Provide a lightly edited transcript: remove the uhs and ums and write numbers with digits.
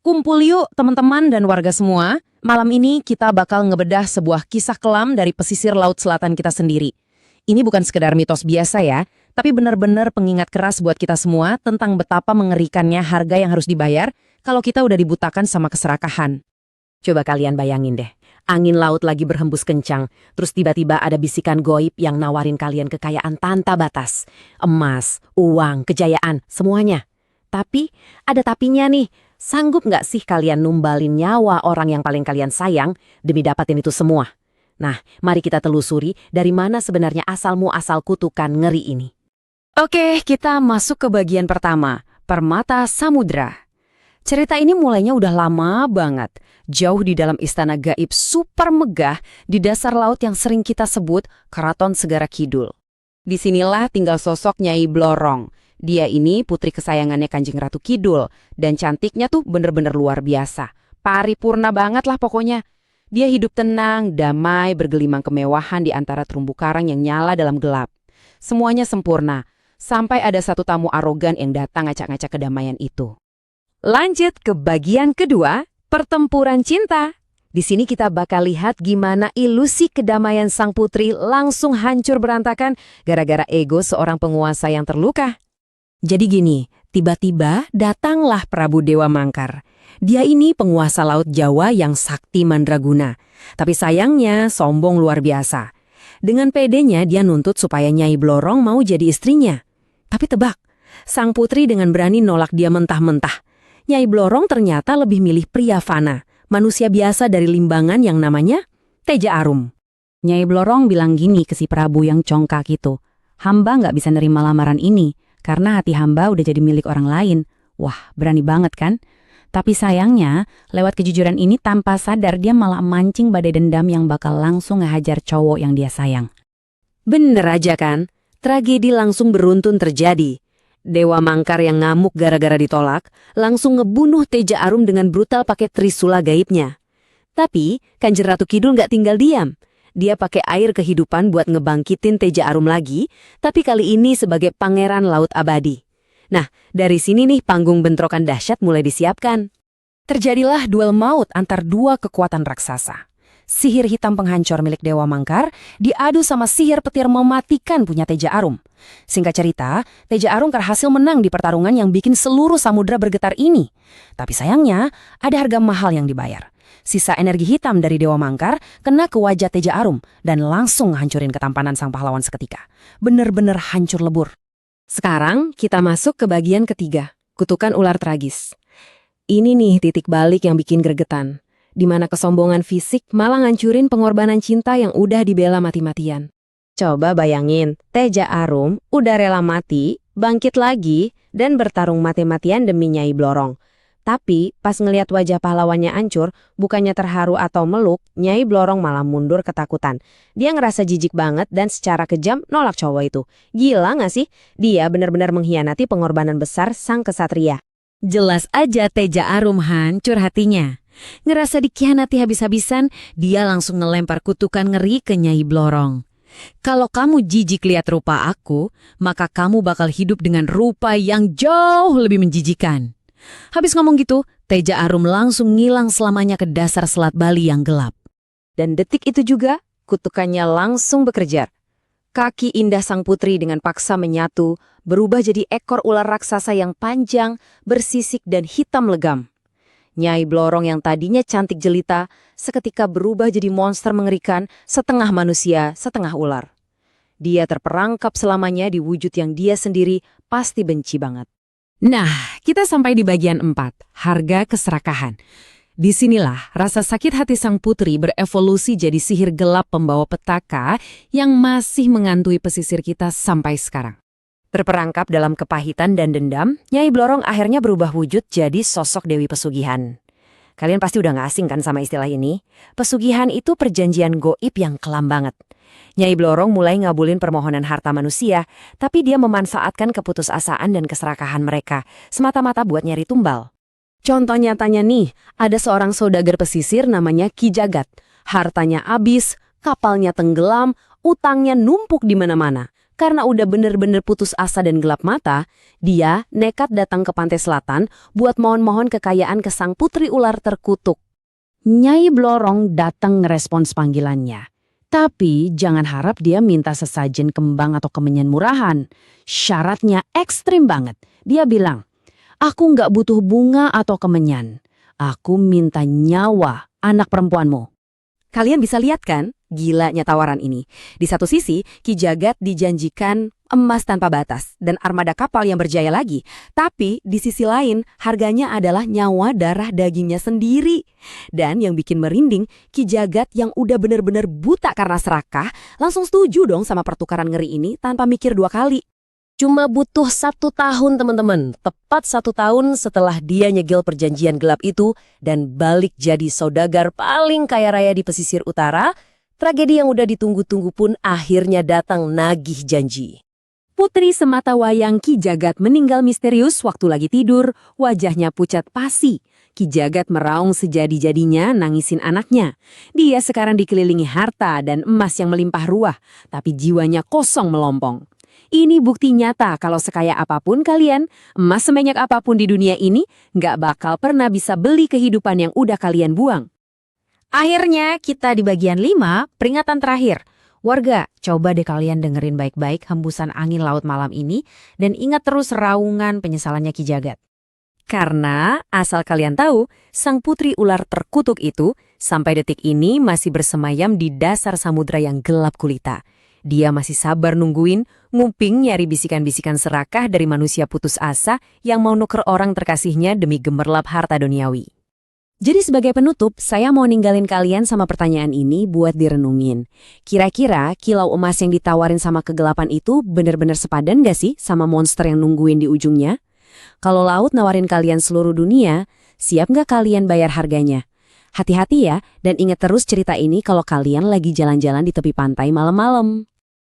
Kumpul yuk teman-teman dan warga semua. Malam ini kita bakal ngebedah sebuah kisah kelam dari pesisir laut selatan kita sendiri. Ini bukan sekedar mitos biasa ya, tapi benar-benar pengingat keras buat kita semua tentang betapa mengerikannya harga yang harus dibayar kalau kita udah dibutakan sama keserakahan. Coba kalian bayangin deh, angin laut lagi berhembus kencang, terus tiba-tiba ada bisikan goib yang nawarin kalian kekayaan tanpa batas. Emas, uang, kejayaan, semuanya. Tapi, ada tapinya nih. Sanggup nggak sih kalian numbalin nyawa orang yang paling kalian sayang demi dapatin itu semua? Nah, mari kita telusuri dari mana sebenarnya asal-muasal kutukan ngeri ini. Oke, kita masuk ke bagian pertama, Permata Samudra. Cerita ini mulainya udah lama banget, jauh di dalam istana gaib super megah di dasar laut yang sering kita sebut Keraton Segara Kidul. Disinilah tinggal sosok Nyai Blorong. Dia ini putri kesayangannya Kanjeng Ratu Kidul, dan cantiknya tuh bener-bener luar biasa. Paripurna banget lah pokoknya. Dia hidup tenang, damai, bergelimang kemewahan di antara terumbu karang yang nyala dalam gelap. Semuanya sempurna, sampai ada satu tamu arogan yang datang ngacak-ngacak kedamaian itu. Lanjut ke bagian kedua, pertempuran cinta. Di sini kita bakal lihat gimana ilusi kedamaian sang putri langsung hancur berantakan gara-gara ego seorang penguasa yang terluka. Jadi gini, tiba-tiba datanglah Prabu Dewa Mangkar. Dia ini penguasa Laut Jawa yang sakti mandraguna. Tapi sayangnya sombong luar biasa. Dengan pedenya dia nuntut supaya Nyai Blorong mau jadi istrinya. Tapi tebak, sang putri dengan berani nolak dia mentah-mentah. Nyai Blorong ternyata lebih milih pria fana, manusia biasa dari Limbangan yang namanya Teja Arum. Nyai Blorong bilang gini ke si Prabu yang congkak itu, "Hamba nggak bisa nerima lamaran ini. Karena hati hamba udah jadi milik orang lain." Wah, berani banget kan? Tapi sayangnya, lewat kejujuran ini tanpa sadar dia malah mancing badai dendam yang bakal langsung ngehajar cowok yang dia sayang. Bener aja kan? Tragedi langsung beruntun terjadi. Dewa Mangkar yang ngamuk gara-gara ditolak, langsung ngebunuh Teja Arum dengan brutal pakai trisula gaibnya. Tapi, Kanjeng Ratu Kidul nggak tinggal diam. Dia pakai air kehidupan buat ngebangkitin Teja Arum lagi, tapi kali ini sebagai pangeran laut abadi. Nah, dari sini nih panggung bentrokan dahsyat mulai disiapkan. Terjadilah duel maut antar dua kekuatan raksasa. Sihir hitam penghancur milik Dewa Mangkar diadu sama sihir petir mematikan punya Teja Arum. Singkat cerita, Teja Arum berhasil menang di pertarungan yang bikin seluruh samudra bergetar ini. Tapi sayangnya, ada harga mahal yang dibayar. Sisa energi hitam dari Dewa Mangkar kena ke wajah Teja Arum dan langsung hancurin ketampanan sang pahlawan seketika. Bener-bener hancur lebur. Sekarang kita masuk ke bagian ketiga, kutukan ular tragis. Ini nih titik balik yang bikin gregetan, di mana kesombongan fisik malah ngancurin pengorbanan cinta yang udah dibela mati-matian. Coba bayangin, Teja Arum udah rela mati, bangkit lagi, dan bertarung mati-matian demi Nyai Blorong. Tapi pas ngelihat wajah pahlawannya hancur, bukannya terharu atau meluk, Nyai Blorong malah mundur ketakutan. Dia ngerasa jijik banget dan secara kejam nolak cowok itu. Gila nggak sih? Dia benar-benar mengkhianati pengorbanan besar sang kesatria. Jelas aja Teja Arum hancur hatinya. Ngerasa dikhianati habis-habisan, dia langsung ngelempar kutukan ngeri ke Nyai Blorong. "Kalau kamu jijik lihat rupa aku, maka kamu bakal hidup dengan rupa yang jauh lebih menjijikan." Habis ngomong gitu, Teja Arum langsung ngilang selamanya ke dasar Selat Bali yang gelap. Dan detik itu juga, kutukannya langsung bekerja. Kaki indah sang putri dengan paksa menyatu, berubah jadi ekor ular raksasa yang panjang, bersisik dan hitam legam. Nyai Blorong yang tadinya cantik jelita, seketika berubah jadi monster mengerikan, setengah manusia, setengah ular. Dia terperangkap selamanya di wujud yang dia sendiri pasti benci banget. Nah, kita sampai di bagian 4, harga keserakahan. Disinilah rasa sakit hati sang putri berevolusi jadi sihir gelap pembawa petaka yang masih mengantui pesisir kita sampai sekarang. Terperangkap dalam kepahitan dan dendam, Nyai Blorong akhirnya berubah wujud jadi sosok Dewi Pesugihan. Kalian pasti udah gak asing kan sama istilah ini? Pesugihan itu perjanjian goib yang kelam banget. Nyai Blorong mulai ngabulin permohonan harta manusia, tapi dia memanfaatkan keputusasaan dan keserakahan mereka, semata-mata buat nyari tumbal. Contoh nyatanya nih, ada seorang saudagar pesisir namanya Ki Jagat. Hartanya habis, kapalnya tenggelam, utangnya numpuk di mana-mana. Karena udah bener-bener putus asa dan gelap mata, dia nekat datang ke pantai selatan buat mohon-mohon kekayaan ke sang putri ular terkutuk. Nyai Blorong datang ngerespons panggilannya. Tapi jangan harap dia minta sesajen kembang atau kemenyan murahan. Syaratnya ekstrim banget. Dia bilang, aku nggak butuh bunga atau kemenyan. Aku minta nyawa anak perempuanmu. Kalian bisa lihat kan, gilanya tawaran ini. Di satu sisi, Ki Jagat dijanjikan emas tanpa batas dan armada kapal yang berjaya lagi. Tapi di sisi lain, harganya adalah nyawa darah dagingnya sendiri. Dan yang bikin merinding, Ki Jagat yang udah bener-bener buta karena serakah, langsung setuju dong sama pertukaran ngeri ini tanpa mikir dua kali. Cuma butuh 1 tahun teman-teman, tepat 1 tahun setelah dia nyegel perjanjian gelap itu dan balik jadi saudagar paling kaya raya di pesisir utara, tragedi yang udah ditunggu-tunggu pun akhirnya datang nagih janji. Putri semata wayang Ki Jagat meninggal misterius waktu lagi tidur, wajahnya pucat pasi. Ki Jagat meraung sejadi-jadinya nangisin anaknya. Dia sekarang dikelilingi harta dan emas yang melimpah ruah, tapi jiwanya kosong melompong. Ini bukti nyata kalau sekaya apapun kalian, emas sebanyak apapun di dunia ini, nggak bakal pernah bisa beli kehidupan yang udah kalian buang. Akhirnya kita di bagian 5, peringatan terakhir. Warga, coba deh kalian dengerin baik-baik hembusan angin laut malam ini dan ingat terus raungan penyesalannya Ki Jagat. Karena asal kalian tahu, sang putri ular terkutuk itu sampai detik ini masih bersemayam di dasar samudra yang gelap gulita. Dia masih sabar nungguin, nguping nyari bisikan-bisikan serakah dari manusia putus asa yang mau nuker orang terkasihnya demi gemerlap harta duniawi. Jadi sebagai penutup, saya mau ninggalin kalian sama pertanyaan ini buat direnungin. Kira-kira kilau emas yang ditawarin sama kegelapan itu bener-bener sepadan gak sih sama monster yang nungguin di ujungnya? Kalau laut nawarin kalian seluruh dunia, siap gak kalian bayar harganya? Hati-hati ya, dan ingat terus cerita ini kalau kalian lagi jalan-jalan di tepi pantai malam-malam.